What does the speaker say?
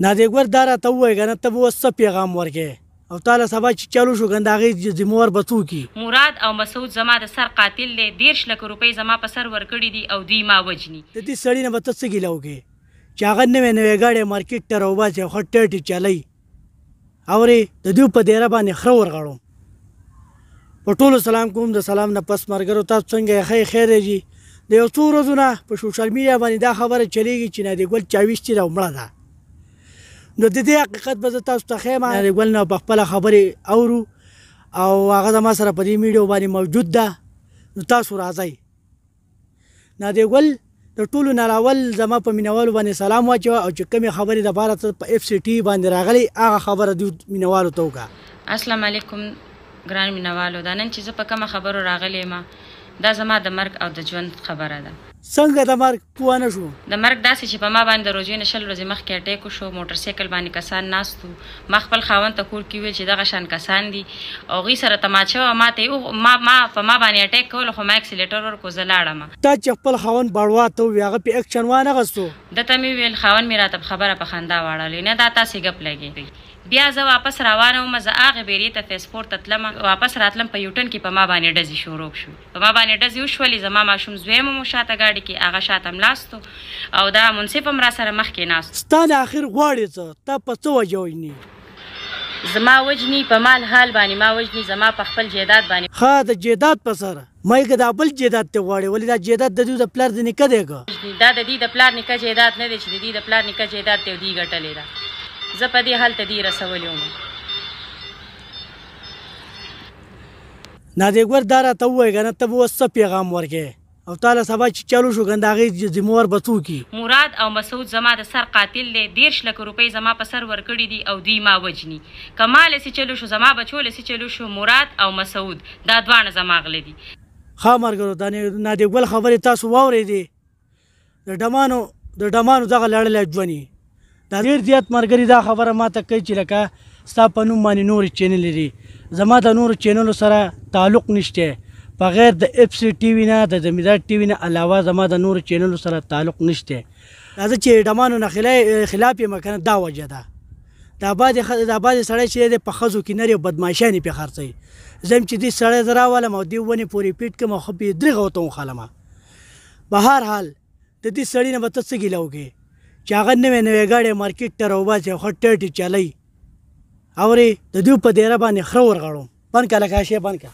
نادیګور دا راته ووایه که نه ته به اوس څه پیغام ورکې او تاله سبا چې چالو شو که نه د هغې ذموار به څوک وي. مراد او مسعود زما د سر قاتل دی. 13 لک روپۍ زما په سر ورکړي دي او دوی ما وجني. د دې سړي نه به ته څه ګیله وکړې چې هغه نوې نوې ګاډۍ مارکېټ ته راوباسي او ښه ټټې چلوي اورې د دوی په دیره باندې خره ورغړم. په ټولو سلام کوم. د سلام نه پس ملګرو تاسو څنګه یې ښه خیر یې جي. د یو څو ورځو نه په سوشل میډیا باندې دا خبره چلیږي چې نادیګل چاویشتي ده او مړه ده. نو د دې حقیقت به زه تاسو ته ښیم. نادیګل نه په خپله خبرې اورو او هغه زما سره په دې میډیو باندې موجود ده. نو تاسو راځئ. نادیګل د ټولو نه اول زما په مینوالو باندې سلام واچوه او چې کومې خبرې دپاره ته په اف سی ټي باندې راغلی هغه خبره دوی مینوالو ته وکړه. السلام علیکم ګران مینوالو. دا نن چې زه په کومه خبرو راغلی یم دا زما د مرګ او د ژوند خبره ده. څنګه د مرګ پوه نه شو؟ د مرګ داسې چې په ما باندې د روژې نه 20 ورځې مخکې اټیک وشو. موټرسایکل باندې کسان ناست وو. ما خپل خاوند ته کور کې ویل چې دغه شان کسان دي او هغوی سره تماچه وه. ما ته په ما باندې اټیک کولو خو ما اکسیلیټر ورکړو زه لاړم. تا چې خپل خاوند بړوا ته ووایي هغه پې اکشن وانغستو؟ ده ته مې ویل خاوند مې راته په خبره په خندا واړولی نه دا تاسې ګپ لګي. بیا زه واپس روانه وم. زه هغې بیرې ته فیسپورټ ته تلم. واپس راتلم په یوټن کې په ما باندې ډزې شروع شو. په ما باندې ډزې وشولې. زما ماشوم زوی مو شاته ګاډي کې هغه شاته ملاستو او دا منصف هم را سره مخکې ناست. ستا د اخر غواړې څه؟ تا په څه وجه وژني؟ زما وجني په مال حال باندې ما وجني. زما په خپل جیداد باندې. ښه د جیداد په سره مایې که دا بل جیداد ته غواړې ولې دا جیداد د دوی د پلار د نیکه دی که؟ دا د دې د پلار نیکه جیداد نه دی چې د دې د پلار نیکه جیداد ته دوی ګټلې ده. زه په دې حال ته دې رسولې وم. نادیګور دا راته ووایه که نه ته به اوس څه پیغام ورکې او تاله سبا چې چالو شو که نه د هغې ذموار به څوک وي؟ مراد او مسعود زما د سر قاتل دی. 13 لک روپۍ زما په سر ورکړي دي او دوی ما وجني. که ما لسې چلو شو زما بچو لسې چلو شو مراد او مسعود دا دواړه زما غله دي. ښه ملګرو د نادیګل خبرې تاسو واورېدې. د ډمانو دغه لړلی ژوند دا ډېر زیات ملګري دا خبره ما ته کوي چې لکه ستا په نوم باندې نورې چینلې دي. زما د نورو چینلو سره تعلق نشته بغیر د اف سی ټي وي نه د زمیندار ټي وي نه علاوه زما د نورو چینلو سره تعلق نشته. راځه چې ډمانو نه خلاف یم که نه دا وجه ده. دا بعضې سړی چې دی په ښځو کې نرې بدماشانې پې خرڅوي. زه هم چې دې سړی زه راولم او دې ونې پورې پیټ کړم او ښه پې درېغه ورته وخلمه. به هر حال د دې سړي نه به ته څه ګیله وکړې چې هغه نوې نوې ګاډۍ مارکېټ ته راوباسي او ښه ټټې چلوي اورې د دوی په دیره باندې خره ورغړم. بند کړه لکه شی بند کړه.